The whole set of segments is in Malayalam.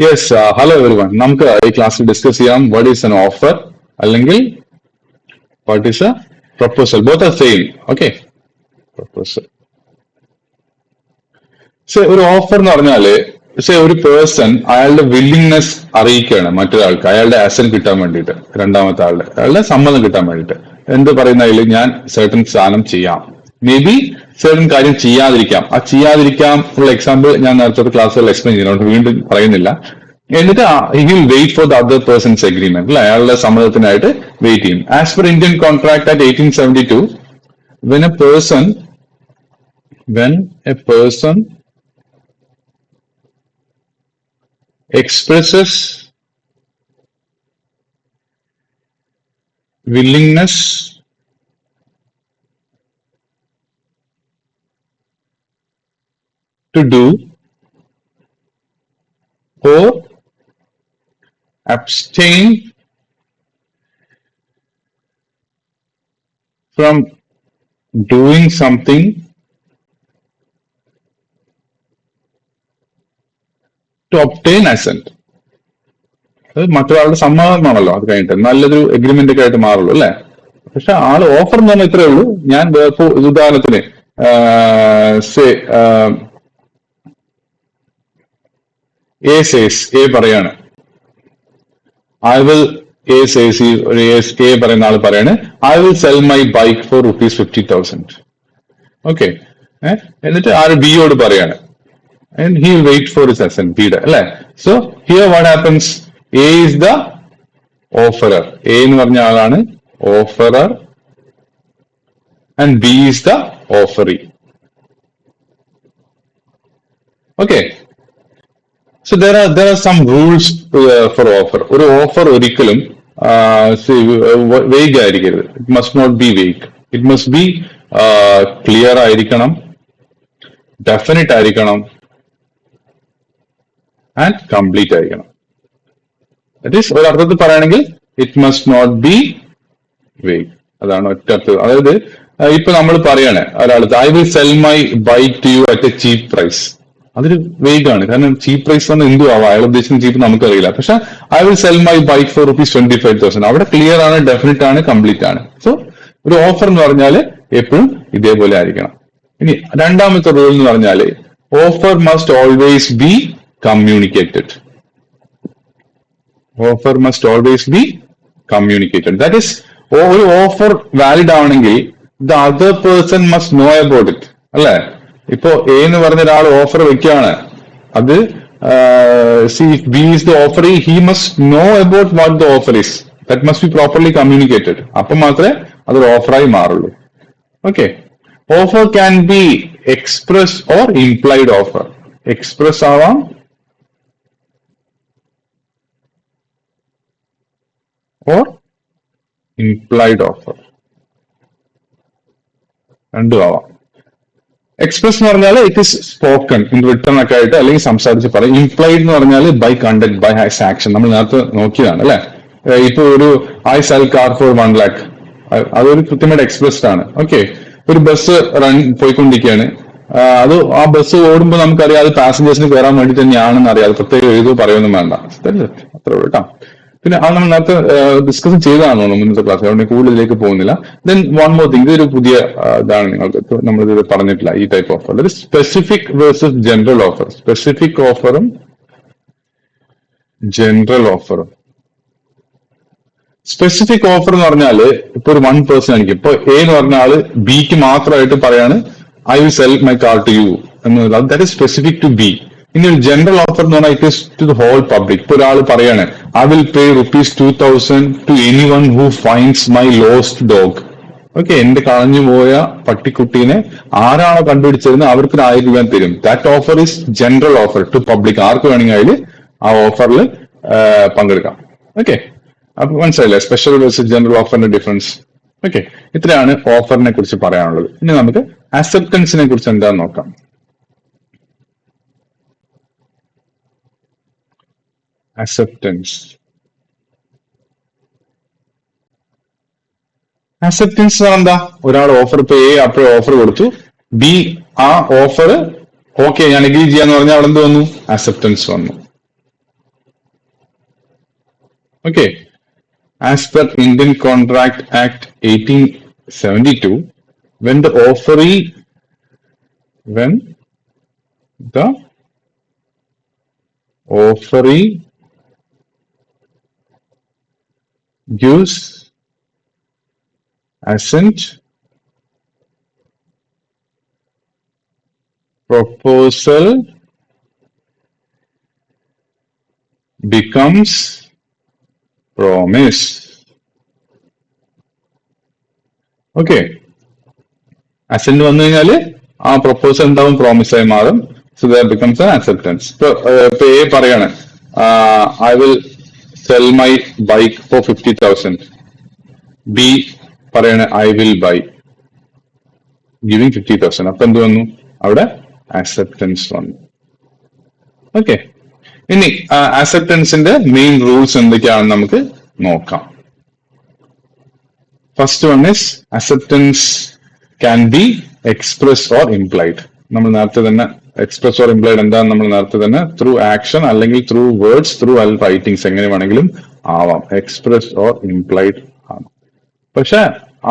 Yes, hello every one. നമുക്ക് ഈ ക്ലാസ്സിൽ ഡിസ്കസ് ചെയ്യാം വാട്ട് ഈസ് എൻ ഓഫർ അല്ലെങ്കിൽ what is A proposal. Both are same. Okay, proposal. ഒരു ഓഫർ എന്ന് പറഞ്ഞാല് ഒരു പേഴ്സൺ അയാളുടെ വില്ലിങ്നെസ് അറിയിക്കുകയാണ് മറ്റൊരാൾക്ക്, അയാളുടെ അസറ്റ് കിട്ടാൻ വേണ്ടിയിട്ട്, രണ്ടാമത്തെ അയാളുടെ സമ്മതം കിട്ടാൻ വേണ്ടിയിട്ട്. എന്ത് പറയുന്നതിൽ ഞാൻ സർട്ടൻ സാധനം ചെയ്യാം, മേ ബി സർട്ടൻ കാര്യം ചെയ്യാതിരിക്കാം. ആ ചെയ്യാതിരിക്കാം ഉള്ള എക്സാമ്പിൾ ഞാൻ നേരത്തെ ക്ലാസ്സുകൾ എക്സ്പ്ലെയിൻ ചെയ്യുന്നുണ്ട്, വീണ്ടും പറയുന്നില്ല. എന്നിട്ട് he will wait for the other person's agreement, അല്ലെ, അയാളുടെ സമ്മതത്തിനായിട്ട് വെയിറ്റ് ചെയ്യും. As per Indian contract act 1872, when a person expresses willingness to do or abstain from doing something to obtain assent. അത് മറ്റൊരാളുടെ സമ്മതമാണല്ലോ, അത് കഴിഞ്ഞിട്ട് നല്ലൊരു എഗ്രിമെന്റ് ഒക്കെ ആയിട്ട് മാറുള്ളൂ, അല്ലെ. പക്ഷെ ആള് ഓഫർ എന്ന് പറഞ്ഞാൽ ഇത്രയേ ഉള്ളൂ. ഞാൻ ഉദാഹരണത്തിന് എ പറയാണ്, ഐ വിൽ എ പറയുന്ന ആള് പറയാണ്, I will sell my bike for ₹50,000. Okay, എന്നിട്ട് ആര് ബിയോട് പറയാണ്, and he will wait for his assent, B. So here what happens? A is the offerer. A എന്ന് പറഞ്ഞ ആളാണ് offerer and B is the offeree. Okay. So there are some rules for offer. ഒരു ഓഫർ ഒരിക്കലും vague ആയിരിക്കരുത്. It must not be vague. It must be clear ആയിരിക്കണം, definite ആയിരിക്കണം, ആൻഡ് കംപ്ലീറ്റ് ആയിരിക്കണം. ദാറ്റ് ഈസ് ഒരർത്ഥത്തിൽ പറയുകയാണെങ്കിൽ it must not be vague. അതാണ് ഒറ്റ അർത്ഥം. അതായത് ഇപ്പൊ നമ്മൾ പറയാണ് ഒരാൾക്ക്, I will sell my bike to you at a cheap price. അതൊരു വേഗ് ആണ്, കാരണം ചീപ്പ് പ്രൈസ് എന്ന് എന്തു ആവാം, അയാൾ ഉദ്ദേശിക്കുന്ന ചീപ്പ് നമുക്കറിയില്ല. പക്ഷെ I will sell my bike for ₹25,000, അവിടെ ക്ലിയർ ആണ്, ഡെഫിനറ്റ് ആണ്, കംപ്ലീറ്റ് ആണ്. സോ ഒരു ഓഫർ എന്ന് പറഞ്ഞാൽ എപ്പോഴും ഇതേപോലെ ആയിരിക്കണം. ഇനി രണ്ടാമത്തെ റൂൾ എന്ന് പറഞ്ഞാൽ offer must always be communicated. Offer must always be communicated. That is, ഒരു ഓഫർ വാലിഡ് ആവണമെങ്കിൽ the other person must know about it, അല്ലെ. ഇപ്പോ എ എന്ന് പറഞ്ഞ ഒരാൾ ഓഫർ വെക്കുകയാണ്, അത് if B is the offeree, he must know about what the offer is. That must be properly communicated. അപ്പൊ മാത്രമേ അതൊരു ഓഫറായി മാറുള്ളൂ. Okay, offer can be express or implied offer. Express ആവാം, or implied offer, രണ്ടും ആവാം. എക്സ്പ്രസ് എന്ന് പറഞ്ഞാൽ it is spoken in written ഒക്കെ ആയിട്ട് അല്ലെങ്കിൽ സംസാരിച്ച് പറയും. ഇംപ്ലൈഡ് എന്ന് പറഞ്ഞാൽ by conduct, by his action. നമ്മൾ നേരത്തെ നോക്കിയതാണ്, അല്ലെ. ഇപ്പൊ ഒരു I sell car for 1 lakh, അതൊരു കൃത്യമായിട്ട് എക്സ്പ്രസ്ഡ് ആണ്. ഓക്കെ, ഒരു ബസ് പോയിക്കൊണ്ടിരിക്കുകയാണ്, അത് ആ ബസ് ഓടുമ്പോൾ നമുക്കറിയാം അത് പാസഞ്ചേഴ്സിന് കയറാൻ വേണ്ടി തന്നെയാണെന്ന് അറിയാം, അത് പ്രത്യേകം എഴുതോ പറയുമൊന്നും വേണ്ട, അത്ര കേട്ടോ. പിന്നെ അത് നമ്മൾ നേരത്തെ ഡിസ്കസ് ചെയ്തതാണോ മുന്നത്തെ ക്ലാസ്, അതുകൊണ്ട് കൂടുതലേക്ക് പോകുന്നില്ല. ദെൻ വൺ മോർ തിങ്, ഇതൊരു പുതിയ ഇതാണ്, നിങ്ങൾക്ക് നമ്മളിത് പറഞ്ഞിട്ടില്ല ഈ ടൈപ്പ് ഓഫർ. അതായത് specific versus general offer. Specific ഓഫറും ജനറൽ ഓഫറും. സ്പെസിഫിക് ഓഫർ എന്ന് പറഞ്ഞാല് ഇപ്പൊ ഒരു 1 പേഴ്സൺ ആയിരിക്കും. ഇപ്പൊ എ എന്ന് പറഞ്ഞ ആള് ബിക്ക് മാത്രമായിട്ട് പറയാണ്, I will sell my car to you എന്നുള്ളത്. That is specific to B. ഇനി ഒരു ജനറൽ ഓഫർ എന്ന് പറഞ്ഞാൽ it is to the whole public. ഇപ്പൊ ഒരാൾ പറയാണ്, I will pay ₹2,000 to anyone who finds my lost dog. Okay, എന്റെ കളഞ്ഞു പോയ പട്ടിക്കുട്ടീനെ ആരാണോ കണ്ടുപിടിച്ചിരുന്നത് അവർക്ക് ₹1000 തരും. That offer is general offer to public. ആർക്ക് വേണമെങ്കിൽ അതിൽ ആ ഓഫറിൽ പങ്കെടുക്കാം. ഓക്കെ, അപ്പൊ മനസ്സിലായില്ലേ സ്പെഷ്യൽ വേഴ്സസ് ജനറൽ ഓഫറിന്റെ ഡിഫറൻസ്. ഓക്കെ, ഇത്രയാണ് ഓഫറിനെ കുറിച്ച് പറയാനുള്ളത്. ഇനി നമുക്ക് അക്സെപ്റ്റൻസിനെ കുറിച്ച് എന്താന്ന് നോക്കാം. അക്സെപ്റ്റൻസ്. അക്സെപ്റ്റൻസ് എന്താ? ഒരാൾ ഓഫർ, ഇപ്പൊ എ അപ്പോഴും ഓഫർ കൊടുത്തു, ബി ആ ഓഫർ ഓക്കെ ഞാൻ എഗ്രി ചെയ്യാന്ന് പറഞ്ഞാൽ അവിടെ എന്ത് വന്നു? അക്സെപ്റ്റൻസ് വന്നു. Okay. As per Indian Contract Act 1872, when the offeree gives assent, proposal becomes promise. Okay. Assent വന്നു കഴിഞ്ഞാല് ആ പ്രൊപ്പോസൽ എന്താവും, പ്രോമിസ് ആയി മാറും. So that becomes an acceptance. ഇപ്പൊ എ പറയാണ് I will sell my bike for 50,000. B പറയാണ് ഐ വിൽ ബൈ ഗിവിംഗ് 50,000. അപ്പൊ എന്ത് വന്നു? അവിടെ അക്സെപ്റ്റൻസ് വന്നു. ഓക്കെ. ഇനി അക്സെപ്റ്റൻസിന്റെ മെയിൻ റൂൾസ് എന്തൊക്കെയാണെന്ന് നമുക്ക് നോക്കാം. First one is acceptance can be express or implied. നമ്മൾ നേരത്തെ തന്നെ എക്സ്പ്രസ് ഓർ ഇംപ്ലൈഡ് എന്താണെന്ന് നമ്മൾ നേരത്തെ തന്നെ ത്രൂ ആക്ഷൻ അല്ലെങ്കിൽ ത്രൂ വേർഡ്സ്, ത്രൂ റൈറ്റിംഗ്സ് എങ്ങനെ വേണമെങ്കിലും ആവാം. എക്സ്പ്രസ് ഓർ ഇംപ്ലൈഡ് ആണ്. പക്ഷെ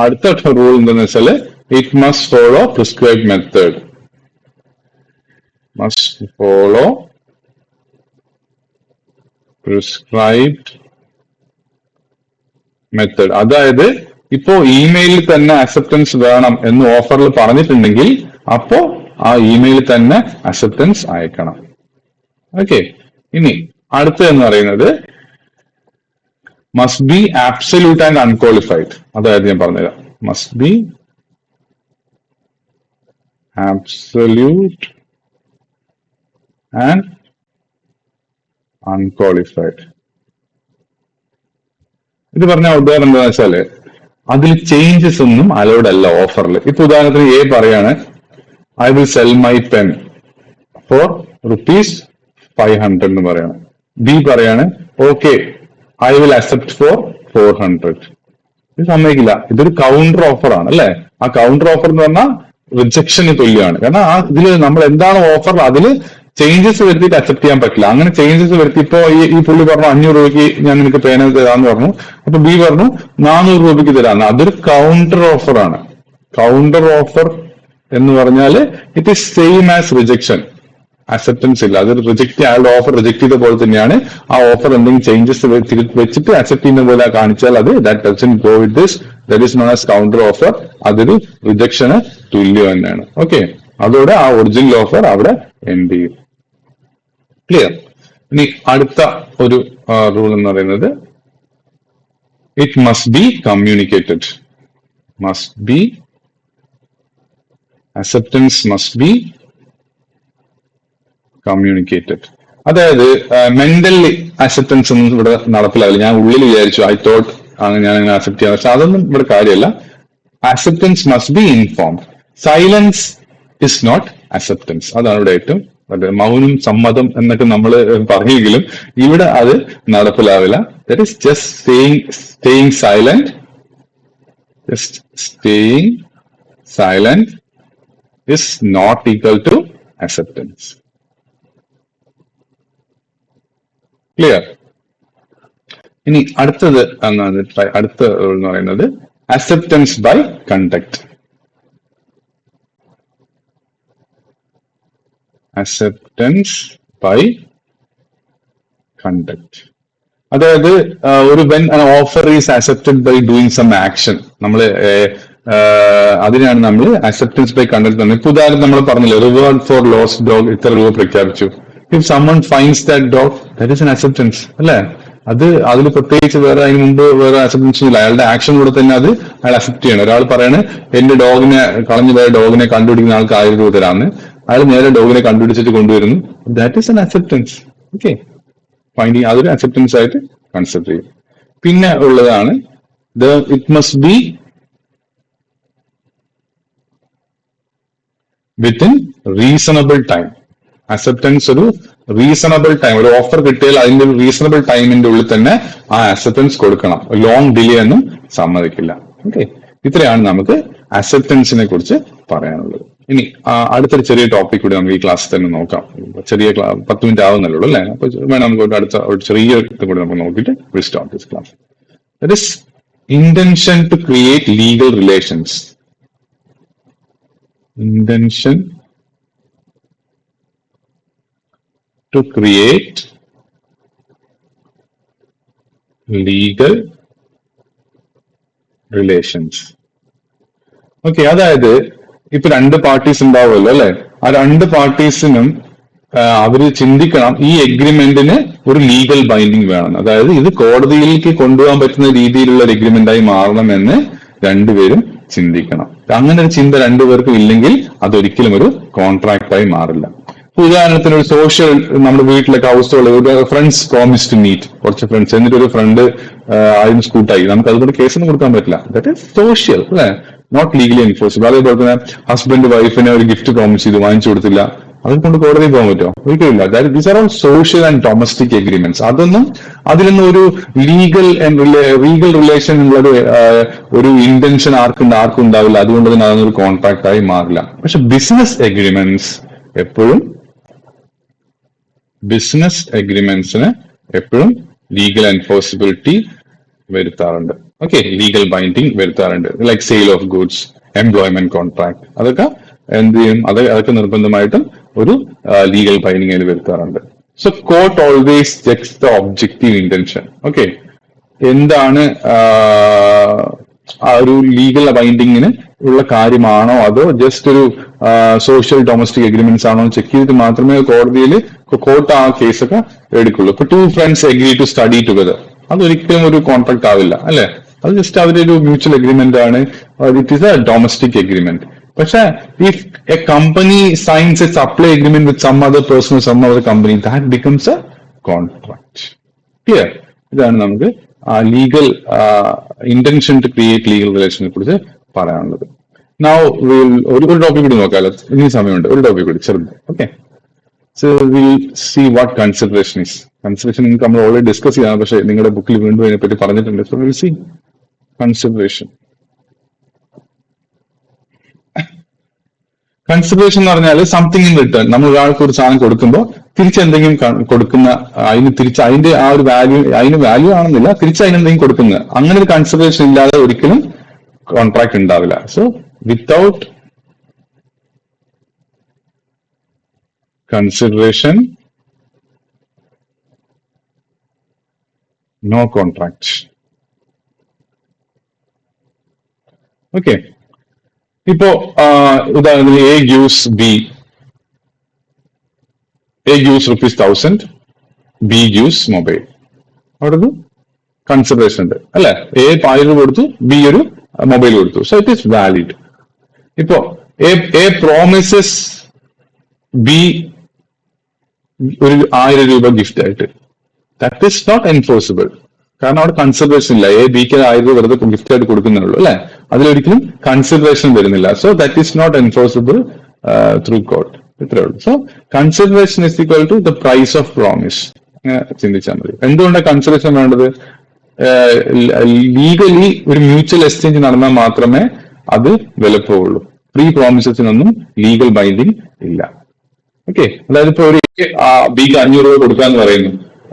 അടുത്ത റൂൾ എന്താണെന്ന് വെച്ചാല് it must follow prescribe method. Must follow prescribed method. അതായത് ഇപ്പോ ഇമെയിലിൽ തന്നെ അക്സെപ്റ്റൻസ് വേണം എന്ന് ഓഫറിൽ പറഞ്ഞിട്ടുണ്ടെങ്കിൽ അപ്പോ ആ ഇമെയിലിൽ തന്നെ അക്സെപ്റ്റൻസ് അയക്കണം. ഓക്കെ. ഇനി അടുത്തതെന്ന് പറയുന്നത് must be absolute and unqualified. അതായത് ഞാൻ പറഞ്ഞുതരാം. Must be absolute and unqualified. ഇത് പറഞ്ഞ ഉദാഹരണം എന്താണെന്ന് വെച്ചാല് അതിൽ ചേഞ്ചസ് ഒന്നും അലൗഡ് അല്ല ഓഫറിൽ. ഇപ്പൊ ഉദാഹരണത്തിന് എ പറയാണ് I will sell my pen for ₹500 എന്ന് പറയണം. ബി പറയാണ് okay I will accept for 400. ഇത് സമ്മതിക്കില്ല. ഇതൊരു കൗണ്ടർ ഓഫർ ആണ് അല്ലെ. ആ കൗണ്ടർ ഓഫർ എന്ന് പറഞ്ഞാൽ റിജക്ഷന് തുല്യമാണ്. കാരണം ആ ഇതില് നമ്മൾ എന്താണ് ഓഫർ അതില് ചേഞ്ചസ് വരുത്തിയിട്ട് അക്സെപ്റ്റ് ചെയ്യാൻ പറ്റില്ല. അങ്ങനെ ചേഞ്ചസ് വരുത്തി ഇപ്പോ ഈ പുള്ളി പറഞ്ഞു 500 രൂപയ്ക്ക് ഞാൻ നിനക്ക് പേന തരാന്ന് പറഞ്ഞു. അപ്പൊ ബി പറഞ്ഞു 400 രൂപയ്ക്ക് തരാന്ന്. അതൊരു കൗണ്ടർ ഓഫർ ആണ്. കൗണ്ടർ ഓഫർ എന്ന് പറഞ്ഞാല് it is same as rejection. Acceptance ഇല്ല. അത് റിജക്ട് അയാളുടെ ഓഫർ റിജക്ട് ചെയ്ത പോലെ തന്നെയാണ്. ആ ഓഫർ എന്തെങ്കിലും ചേഞ്ചസ് വെച്ചിട്ട് അക്സെപ്റ്റ് ചെയ്യുന്ന പോലെ കാണിച്ചാൽ അത് that doesn't go with this, that is known as counter offer. അതൊരു റിജക്ഷന് തുല്യം തന്നെയാണ്. ഓക്കെ. അതോടെ ആ ഒറിജിനൽ ഓഫർ അവിടെ എൻഡ് ചെയ്യും. ക്ലിയർ. ഇനി അടുത്ത ഒരു റൂൾ എന്ന് പറയുന്നത് it must be communicated. Must be acceptance must B communicated. അതായത് മെന്റലി അക്സെപ്റ്റൻസ് ഒന്നും ഇവിടെ നടപ്പിലാവില്ല. ഞാൻ ഉള്ളിൽ വിചാരിച്ചു ഐ തോട്ട് ഞാൻ അങ്ങനെ അക്സെപ്റ്റ് ചെയ്യാം. പക്ഷെ അതൊന്നും ഇവിടെ കാര്യമല്ല. Acceptance must be informed. Silence is not acceptance. അതാണ് ഇവിടെ ഏറ്റവും മൗനം സമ്മതം എന്നൊക്കെ നമ്മൾ പറഞ്ഞെങ്കിലും ഇവിടെ അത് നടപ്പിലാവില്ല. That is just staying silent. Just staying silent is not equal to acceptance. Clear. ഇനി അടുത്തത് അടുത്ത എന്ന് പറയുന്നത് acceptance by conduct. Acceptance by conduct. അതായത് ഒരു when offer is accepted by doing some action, നമ്മൾ അതിനാണ് നമ്മൾ അക്സെപ്റ്റൻസ് ബൈ കണ്ടക്ട്. ഇപ്പൊ ഉദാഹരണം നമ്മൾ പറഞ്ഞില്ലേ, റിവാർഡ് ഫോർ ലോസ്റ്റ് ഡോഗ് ഇത്ര രൂപ പ്രഖ്യാപിച്ചു. If someone finds that dog that is an acceptance അല്ലെ. അത് അതിൽ പ്രത്യേകിച്ച് വേറെ അതിന് മുമ്പ് വേറെ അക്സെപ്റ്റൻസ് ഇല്ല. അയാളുടെ ആക്ഷൻ കൂടെ തന്നെ അത് അയാൾ അക്സെപ്റ്റ് ചെയ്യണം. ഒരാൾ പറയാണ് എന്റെ ഡോഗിനെ കളഞ്ഞു പോയ ഡോഗിനെ കണ്ടുപിടിക്കുന്ന ആൾക്ക് 1000 രൂപ തരാമെന്ന്. അയാൾ നേരെ ഡോഗിനെ കണ്ടുപിടിച്ചിട്ട് കൊണ്ടുവരുന്നു. That is an acceptance. Okay. Finding അതൊരു അക്സെപ്റ്റൻസ് ആയിട്ട് കൺസിഡർ ചെയ്യും. പിന്നെ ഉള്ളതാണ് it must be within reasonable time. Acceptance ഒരു റീസണബിൾ ടൈം, ഒരു ഓഫർ കിട്ടിയാൽ അതിന്റെ ഒരു റീസണബിൾ ടൈമിന്റെ ഉള്ളിൽ തന്നെ ആ അക്സെപ്റ്റൻസ് കൊടുക്കണം. ലോങ് ഡിലേ ഒന്നും സമ്മതിക്കില്ല. ഓക്കെ. ഇത്രയാണ് നമുക്ക് അക്സെപ്റ്റൻസിനെ കുറിച്ച് പറയാനുള്ളത്. ഇനി അടുത്തൊരു ചെറിയ ടോപ്പിക് കൂടി നമുക്ക് ഈ ക്ലാസ്സിൽ തന്നെ നോക്കാം. ചെറിയ 10 മിനിറ്റ് ആവുന്നല്ലോ അല്ലേ? അപ്പൊ വേണം നമുക്ക് അടുത്ത ഒരു ചെറിയ ഇത് കൂടി നമുക്ക് നോക്കിയിട്ട് will start this class. That is intention to create legal relations. Intention to create legal relations. Okay, അതായത് ഇപ്പൊ രണ്ട് പാർട്ടീസ് ഉണ്ടാവുമല്ലോ അല്ലെ? ആ രണ്ട് പാർട്ടീസിനും അവര് ചിന്തിക്കണം ഈ എഗ്രിമെന്റിന് ഒരു ലീഗൽ ബൈൻഡിങ് വേണം. അതായത് ഇത് കോടതിയിലേക്ക് കൊണ്ടുപോകാൻ പറ്റുന്ന രീതിയിലുള്ള ഒരു എഗ്രിമെന്റായി മാറണമെന്ന് രണ്ടുപേരും ചിന്തിക്കണം. അങ്ങനെ ഒരു ചിന്ത രണ്ടുപേർക്കും ഇല്ലെങ്കിൽ അതൊരിക്കലും ഒരു കോൺട്രാക്റ്റായി മാറില്ല. ഉദാഹരണത്തിന് ഒരു സോഷ്യൽ, നമ്മുടെ വീട്ടിലൊക്കെ ഹൗസ് ഒരു ഫ്രണ്ട്സ് പ്രോമിസ് ടു മീറ്റ്, കുറച്ച് ഫ്രണ്ട്സ്, എന്നിട്ട് ഒരു ഫ്രണ്ട് അതിന് സ്കൂട്ടായി, നമുക്ക് അതുകൊണ്ട് കേസൊന്നും കൊടുക്കാൻ പറ്റില്ല. ദാറ്റ് ഈസ് സോഷ്യൽ അല്ലെ, നോട്ട് ലീഗലി എൻഫോഴ്സിബിൾ. അതേപോലെ തന്നെ ഹസ്ബൻഡ് വൈഫിനെ ഒരു ഗിഫ്റ്റ് പ്രോമിസ് ചെയ്ത് വാങ്ങിച്ചു കൊടുത്തില്ല, അതുകൊണ്ട് കോടതിയിൽ പോകാൻ പറ്റുമോ? ഒരിക്കലില്ല. These are all social and domestic agreements. അതിലൊന്നും ഒരു ലീഗൽ റിലേഷൻ ഉള്ളത് ഒരു ഇന്റൻഷൻ ആർക്കും ഉണ്ടാവില്ല. അതുകൊണ്ട് തന്നെ അതൊന്നൊരു കോൺട്രാക്ട് ആയി മാറില്ല. പക്ഷെ ബിസിനസ് എഗ്രിമെന്റ്സിന് എപ്പോഴും ലീഗൽ എൻഫോഴ്സിബിലിറ്റി വരുത്താറുണ്ട്. ഓക്കെ, ലീഗൽ ബൈൻഡിങ് വരുത്താറുണ്ട്. Like sale of goods, employment contract, അതൊക്കെ എന്ത് ചെയ്യും? അതൊക്കെ നിർബന്ധമായിട്ടും ഒരു ലീഗൽ ബൈൻഡിങ് അതിൽ വരുത്താറുണ്ട്. So court always checks the objective intention. Okay, എന്താണ് ആ ഒരു ലീഗൽ ബൈൻഡിങ്ങിന് ഉള്ള കാര്യമാണോ അതോ ജസ്റ്റ് ഒരു സോഷ്യൽ ഡൊമസ്റ്റിക് എഗ്രിമെന്റ്സ് ആണോ ചെക്ക് ചെയ്തിട്ട് മാത്രമേ കോർട്ട് ആ കേസൊക്കെ എടുക്കുള്ളൂ. ഇപ്പൊ 2 friends agree to study together, അതൊരിക്കലും ഒരു കോൺട്രാക്ട് ആവില്ല അല്ലെ? അത് ജസ്റ്റ് അവരൊരു മ്യൂച്വൽ എഗ്രിമെന്റ് ആണ്. It is a domestic agreement. പക്ഷെ if a company signs a supply agreement with some other person, some other company, that becomes a contract. Clear? ഇതാണ് നമുക്ക് ആ legal intention to create legal റിലേഷനെ കുറിച്ച് പറയാനുള്ളത്. നൗ ഒരു ടോപ്പിക് കൂടി നോക്കാമല്ലോ, ഇനി സമയമുണ്ട്. ഒരു ടോപ്പിക് കൂടി ചെറുത്. Okay, so we'll see what consideration is. Consideration നിങ്ങൾക്ക് നമ്മൾ ഓൾറെഡി ഡിസ്കസ് ചെയ്യാം, പക്ഷെ നിങ്ങളുടെ ബുക്കിൽ വീണ്ടും അതിനെപ്പറ്റി പറഞ്ഞിട്ടുണ്ട്. So we'll see consideration. Consideration എന്ന് പറഞ്ഞാൽ സംതിങ് ഇൻ റിട്ടേൺ. നമ്മൾ ഒരാൾക്ക് ഒരു സാധനം കൊടുക്കുമ്പോൾ തിരിച്ചെന്തെങ്കിലും കൊടുക്കുന്ന, അതിന്റെ ആ ഒരു അതിന് വാല്യൂ ആണെന്നില്ല, തിരിച്ചതിനെന്തെങ്കിലും കൊടുക്കുന്നത്. അങ്ങനെ ഒരു കൺസിഡറേഷൻ ഇല്ലാതെ ഒരിക്കലും കോൺട്രാക്ട് ഉണ്ടാവില്ല. So without consideration no contract. Okay, ഇപ്പോ ഉദാഹരണത്തിന് A gives ₹1000, B gives mobile. അവിടെ ഒരു കൺസിഡറേഷൻ ഉണ്ട് അല്ലെ? A 1000 കൊടുത്തു, B ഒരു മൊബൈൽ കൊടുത്തു. So it is valid. ഇപ്പോ A പ്രോമിസസ് B ഒരു 1000 രൂപ ഗിഫ്റ്റ് ആയിട്ട്. That is not enforceable. കാരണം അവിടെ കൺസിഡറേഷൻ ഇല്ല. B-ക്ക് 1000 രൂപ വെറുതെ ഗിഫ്റ്റ് ആയിട്ട് കൊടുക്കുന്നുള്ളൂ അല്ലെ? അതിലൊരിക്കലും കൺസിഡറേഷൻ വരുന്നില്ല. So that is not enforceable through court. ഇത്രേ ഉള്ളൂ. So consideration is equal to the price of promise. അങ്ങനെ ചിന്തിച്ചാൽ മതി. എന്തുകൊണ്ടാണ് കൺസിഡറേഷൻ വേണ്ടത്? ലീഗലി ഒരു മ്യൂച്വൽ എക്സ്ചേഞ്ച് നടന്നാൽ മാത്രമേ അത് വിലപ്പോവുള്ളൂ. പ്രീ പ്രോമിസസിനൊന്നും ലീഗൽ ബൈൻഡിങ് ഇല്ല. ഓക്കെ, അതായത് ഇപ്പൊ ഒരു B-ക്ക് 500 രൂപ കൊടുക്കാന്ന് പറയുന്നു,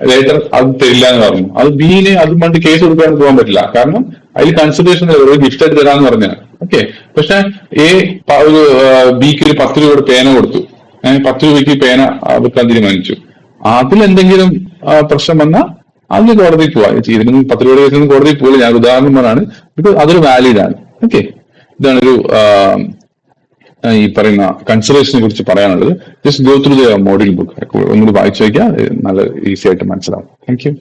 ലേറ്റർ അത് തരില്ല എന്ന് പറഞ്ഞു. അത് B-ന് അത് പണ്ട് കേസ് കൊടുക്കാൻ പോകാൻ പറ്റില്ല. കാരണം അതിൽ കൺസിഡറേഷൻ ഒരു ഗിഫ്റ്റ് ആയിട്ട് തരാന്ന് പറഞ്ഞാൽ. ഓക്കെ, പക്ഷെ ഒരു B-ക്ക് ഒരു 10 രൂപയുടെ പേന കൊടുത്തു, 10 രൂപയ്ക്ക് പേന വെക്കാൻ തീരുമാനിച്ചു. അതിലെന്തെങ്കിലും പ്രശ്നം വന്നാൽ അതിന് കോടതിയിൽ പോവാ. ഇതിനൊന്നും 10 രൂപയുടെ കേസിൽ കോടതിയിൽ പോകില്ല. ഞാൻ ഉദാഹരണം പറഞ്ഞാണ്. അതൊരു വാലിഡ് ആണ്. ഓക്കെ, ഇതാണ് ഒരു ഈ പറയുന്ന കൺസിഡറേഷനെ കുറിച്ച് പറയാനുള്ളത്. Just go through the model book. ഒന്നുകൂടി വായിച്ചു വയ്ക്കുക, നല്ല ഈസി ആയിട്ട് മനസ്സിലാവും. Thank you.